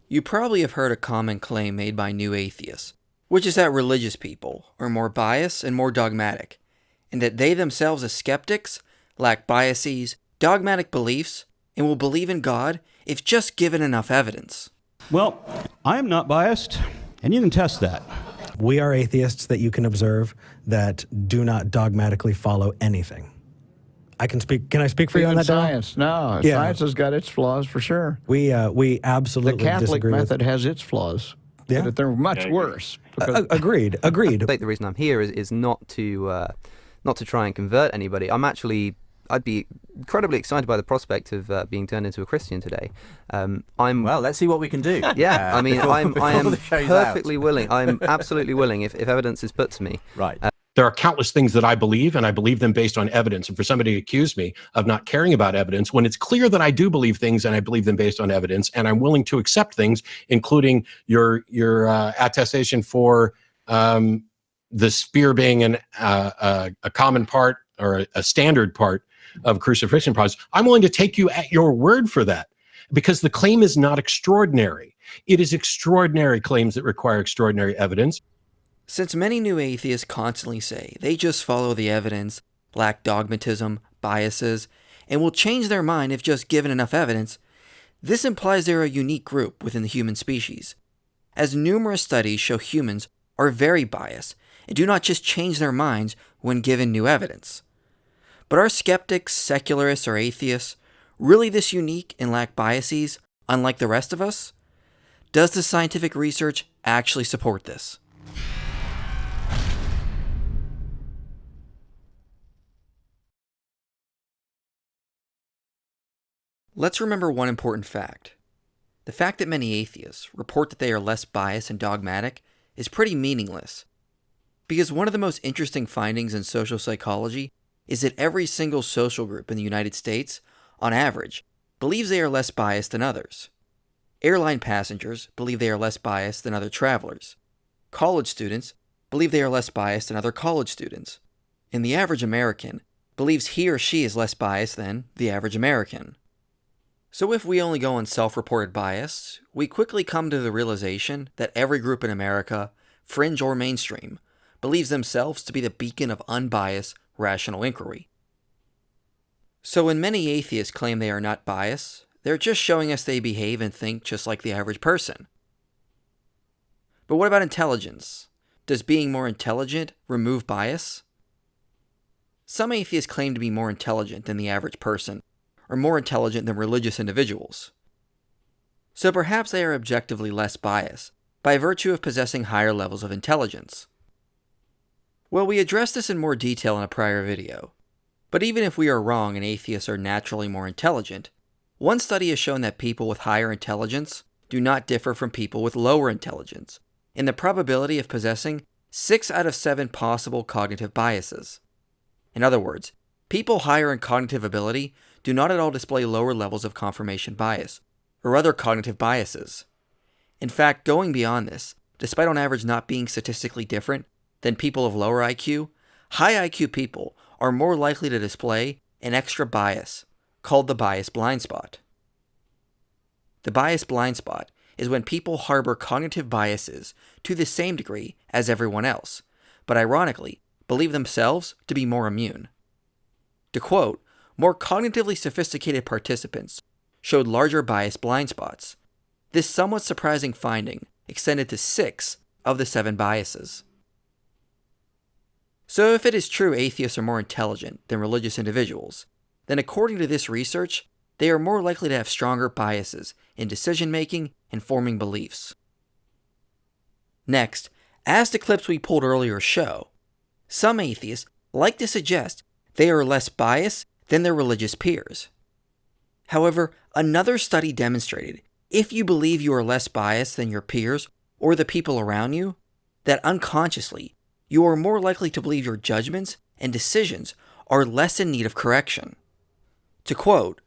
You probably have heard a common claim made by new atheists, which is that religious people are more biased and more dogmatic, and that they themselves as skeptics lack biases, dogmatic beliefs, and will believe in God if just given enough evidence. Well, I am not biased, and you can test that. We are atheists that you can observe that do not dogmatically follow anything. Can I speak for you on that, science, no. Yeah. Science has got its flaws for sure. We absolutely The Catholic disagree method has its flaws. Yeah. But they're much worse. Agreed. I think the reason I'm here is not to try and convert anybody. I'd be incredibly excited by the prospect of being turned into a Christian today. Well, let's see what we can do. Yeah, I mean, I am the show's perfectly out. willing. I'm absolutely willing if evidence is put to me. Right. There are countless things that I believe, and I believe them based on evidence. And for somebody to accuse me of not caring about evidence, when it's clear that I do believe things and I believe them based on evidence, and I'm willing to accept things, including your attestation for the spear being a common part or a standard part of crucifixion process, I'm willing to take you at your word for that, because the claim is not extraordinary. It is extraordinary claims that require extraordinary evidence. Since many new atheists constantly say they just follow the evidence, lack dogmatism, biases, and will change their mind if just given enough evidence, this implies they're a unique group within the human species, as numerous studies show humans are very biased and do not just change their minds when given new evidence. But are skeptics, secularists, or atheists really this unique and lack biases, unlike the rest of us? Does the scientific research actually support this? Let's remember one important fact. The fact that many atheists report that they are less biased and dogmatic is pretty meaningless, because one of the most interesting findings in social psychology is that every single social group in the United States, on average, believes they are less biased than others. Airline passengers believe they are less biased than other travelers. College students believe they are less biased than other college students. And the average American believes he or she is less biased than the average American. So if we only go on self-reported bias, we quickly come to the realization that every group in America, fringe or mainstream, believes themselves to be the beacon of unbiased, rational inquiry. So when many atheists claim they are not biased, they're just showing us they behave and think just like the average person. But what about intelligence? Does being more intelligent remove bias? Some atheists claim to be more intelligent than the average person, or more intelligent than religious individuals. So perhaps they are objectively less biased, by virtue of possessing higher levels of intelligence. Well, we addressed this in more detail in a prior video, but even if we are wrong and atheists are naturally more intelligent, one study has shown that people with higher intelligence do not differ from people with lower intelligence in the probability of possessing 6 out of 7 possible cognitive biases. In other words, people higher in cognitive ability do not at all display lower levels of confirmation bias or other cognitive biases. In fact, going beyond this, despite on average not being statistically different than people of lower IQ, high IQ people are more likely to display an extra bias called the bias blind spot. The bias blind spot is when people harbor cognitive biases to the same degree as everyone else, but ironically believe themselves to be more immune. To quote, more cognitively sophisticated participants showed larger bias blind spots. This somewhat surprising finding extended to 6 of the 7 biases. So if it is true atheists are more intelligent than religious individuals, then according to this research, they are more likely to have stronger biases in decision-making and forming beliefs. Next, as the clips we pulled earlier show, some atheists like to suggest they are less biased than their religious peers. However, another study demonstrated if you believe you are less biased than your peers or the people around you, that unconsciously you are more likely to believe your judgments and decisions are less in need of correction. To quote,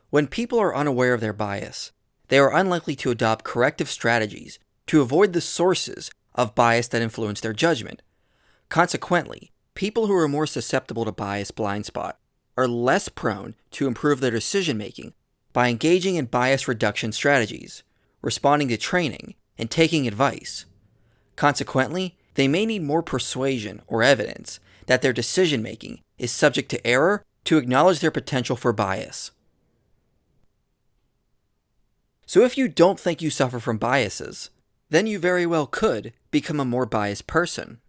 when people are unaware of their bias, they are unlikely to adopt corrective strategies to avoid the sources of bias that influence their judgment. Consequently, people who are more susceptible to bias blind spot are less prone to improve their decision-making by engaging in bias reduction strategies, responding to training, and taking advice. Consequently, they may need more persuasion or evidence that their decision-making is subject to error to acknowledge their potential for bias. So if you don't think you suffer from biases, then you very well could become a more biased person,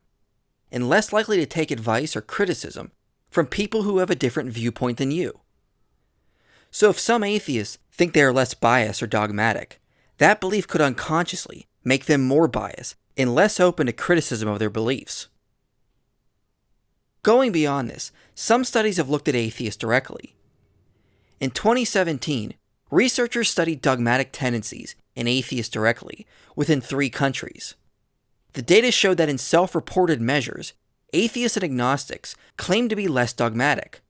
and less likely to take advice or criticism from people who have a different viewpoint than you. So if some atheists think they are less biased or dogmatic, that belief could unconsciously make them more biased and less open to criticism of their beliefs. Going beyond this, some studies have looked at atheists directly. In 2017, researchers studied dogmatic tendencies in atheists directly within 3 countries. The data showed that in self-reported measures, atheists and agnostics claimed to be less dogmatic.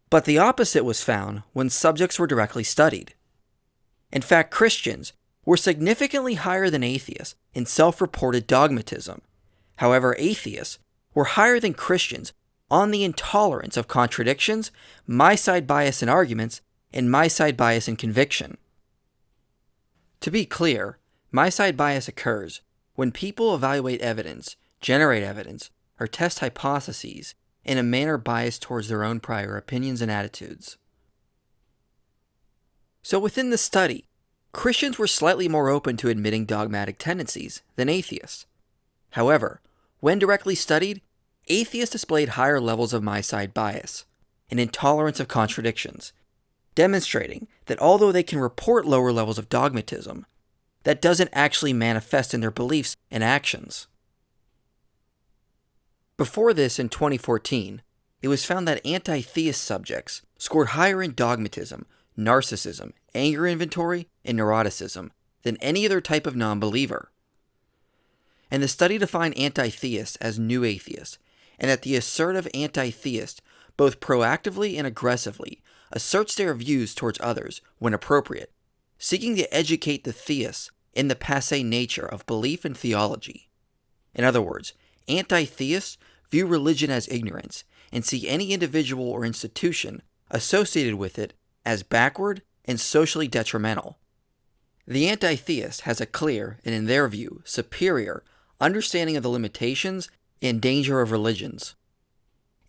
But the opposite was found when subjects were directly studied. In fact, Christians were significantly higher than atheists in self-reported dogmatism. However, atheists were higher than Christians on the intolerance of contradictions, Myside bias in arguments, and Myside bias in conviction. To be clear, Myside bias occurs when people evaluate evidence, generate evidence, or test hypotheses in a manner biased towards their own prior opinions and attitudes. So within the study, Christians were slightly more open to admitting dogmatic tendencies than atheists. However, when directly studied, atheists displayed higher levels of Myside bias and intolerance of contradictions, demonstrating that although they can report lower levels of dogmatism, that doesn't actually manifest in their beliefs and actions. Before this, in 2014, it was found that anti-theist subjects scored higher in dogmatism, narcissism, anger inventory, and neuroticism than any other type of non-believer. And the study defined anti-theists as new atheists, and that the assertive anti-theist both proactively and aggressively asserts their views towards others when appropriate, seeking to educate the theists in the passé nature of belief and theology. In other words, anti-theists view religion as ignorance and see any individual or institution associated with it as backward and socially detrimental. The anti-theist has a clear and, in their view, superior understanding of the limitations and danger of religions.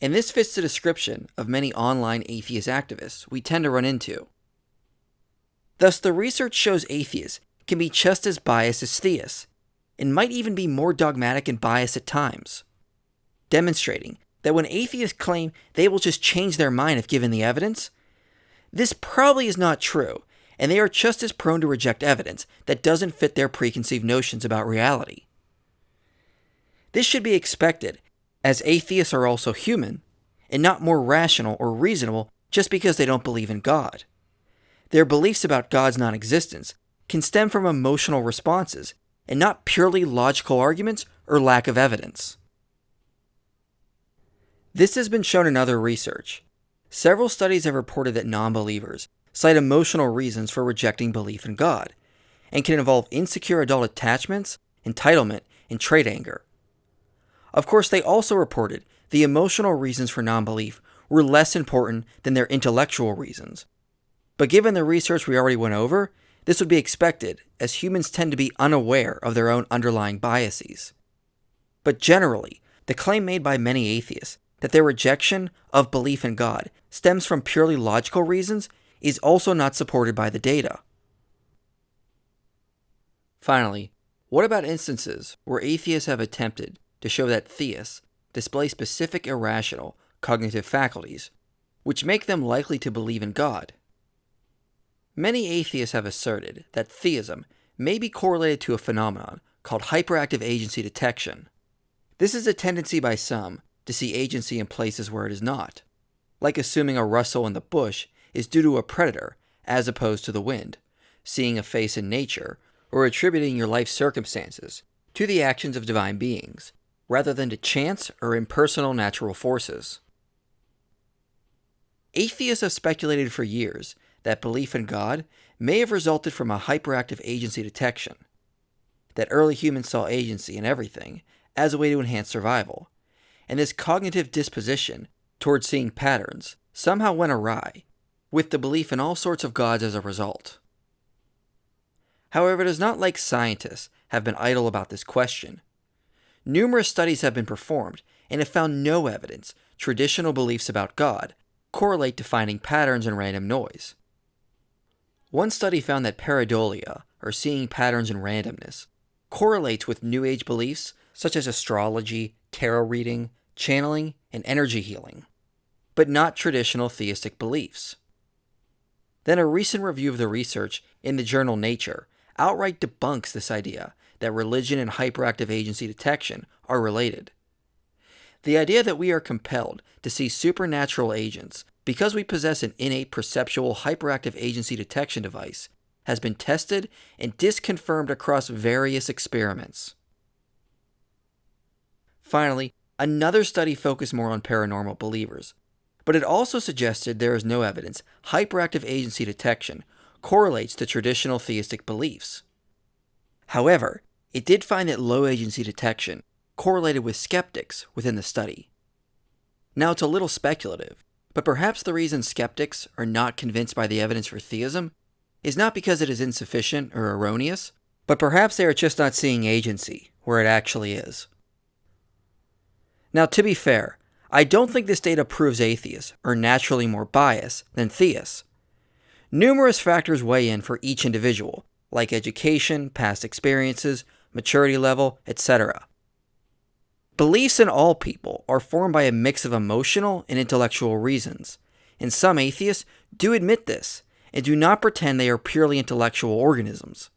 And this fits the description of many online atheist activists we tend to run into. Thus, the research shows atheists can be just as biased as theists, and might even be more dogmatic and biased at times, demonstrating that when atheists claim they will just change their mind if given the evidence, this probably is not true, and they are just as prone to reject evidence that doesn't fit their preconceived notions about reality. This should be expected, as atheists are also human, and not more rational or reasonable just because they don't believe in God. Their beliefs about God's non-existence can stem from emotional responses, and not purely logical arguments or lack of evidence. This has been shown in other research. Several studies have reported that non-believers cite emotional reasons for rejecting belief in God, and can involve insecure adult attachments, entitlement, and trait anger. Of course, they also reported the emotional reasons for non-belief were less important than their intellectual reasons. But given the research we already went over, this would be expected, as humans tend to be unaware of their own underlying biases. But generally, the claim made by many atheists that their rejection of belief in God stems from purely logical reasons is also not supported by the data. Finally, what about instances where atheists have attempted to show that theists display specific irrational cognitive faculties, which make them likely to believe in God? Many atheists have asserted that theism may be correlated to a phenomenon called hyperactive agency detection. This is a tendency by some to see agency in places where it is not, like assuming a rustle in the bush is due to a predator as opposed to the wind, seeing a face in nature, or attributing your life circumstances to the actions of divine beings, rather than to chance or impersonal natural forces. Atheists have speculated for years that belief in God may have resulted from a hyperactive agency detection, that early humans saw agency in everything as a way to enhance survival, and this cognitive disposition towards seeing patterns somehow went awry, with the belief in all sorts of gods as a result. However, it is not like scientists have been idle about this question. Numerous studies have been performed and have found no evidence traditional beliefs about God correlate to finding patterns in random noise. One study found that pareidolia, or seeing patterns in randomness, correlates with New Age beliefs such as astrology, tarot reading, channeling, and energy healing, but not traditional theistic beliefs. Then a recent review of the research in the journal Nature outright debunks this idea that religion and hyperactive agency detection are related. The idea that we are compelled to see supernatural agents because we possess an innate perceptual hyperactive agency detection device has been tested and disconfirmed across various experiments. Finally, another study focused more on paranormal believers, but it also suggested there is no evidence hyperactive agency detection correlates to traditional theistic beliefs. However, it did find that low agency detection correlated with skeptics within the study. Now, it's a little speculative, but perhaps the reason skeptics are not convinced by the evidence for theism is not because it is insufficient or erroneous, but perhaps they are just not seeing agency where it actually is. Now, to be fair, I don't think this data proves atheists are naturally more biased than theists. Numerous factors weigh in for each individual, like education, past experiences, maturity level, etc. Beliefs in all people are formed by a mix of emotional and intellectual reasons, and some atheists do admit this and do not pretend they are purely intellectual organisms.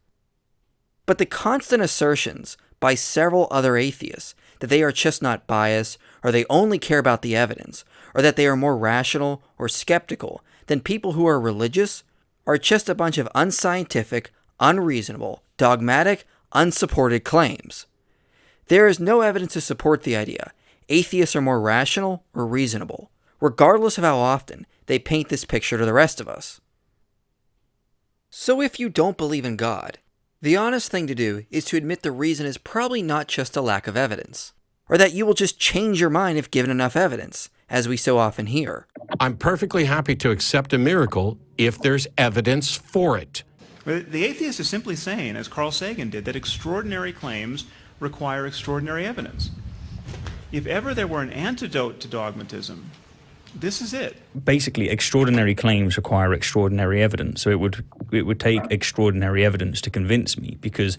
But the constant assertions by several other atheists that they are just not biased, or they only care about the evidence, or that they are more rational or skeptical than people who are religious are just a bunch of unscientific, unreasonable, dogmatic, unsupported claims. There is no evidence to support the idea atheists are more rational or reasonable, regardless of how often they paint this picture to the rest of us. So if you don't believe in God, the honest thing to do is to admit the reason is probably not just a lack of evidence, or that you will just change your mind if given enough evidence, as we so often hear. I'm perfectly happy to accept a miracle if there's evidence for it. The atheist is simply saying, as Carl Sagan did, that extraordinary claims require extraordinary evidence. If ever there were an antidote to dogmatism, this is it. Basically, extraordinary claims require extraordinary evidence. So it would take extraordinary evidence to convince me, because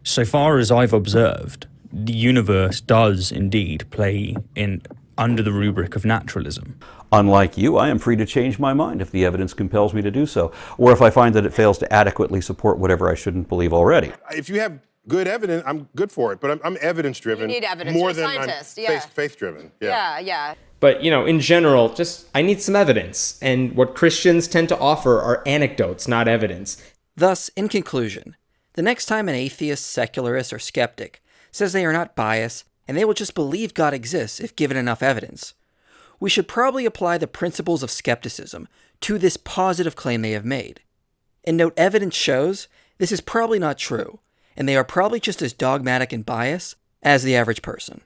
so far as I've observed, the universe does indeed play in under the rubric of naturalism. Unlike you, I am free to change my mind if the evidence compels me to do so, or if I find that it fails to adequately support whatever I shouldn't believe already. If you have good evidence, I'm good for it, but I'm evidence-driven. You need evidence. More You're a than scientist, I'm faith-driven. Yeah. But, in general, I need some evidence. And what Christians tend to offer are anecdotes, not evidence. Thus, in conclusion, the next time an atheist, secularist, or skeptic says they are not biased and they will just believe God exists if given enough evidence, we should probably apply the principles of skepticism to this positive claim they have made. And note evidence shows this is probably not true, and they are probably just as dogmatic and biased as the average person.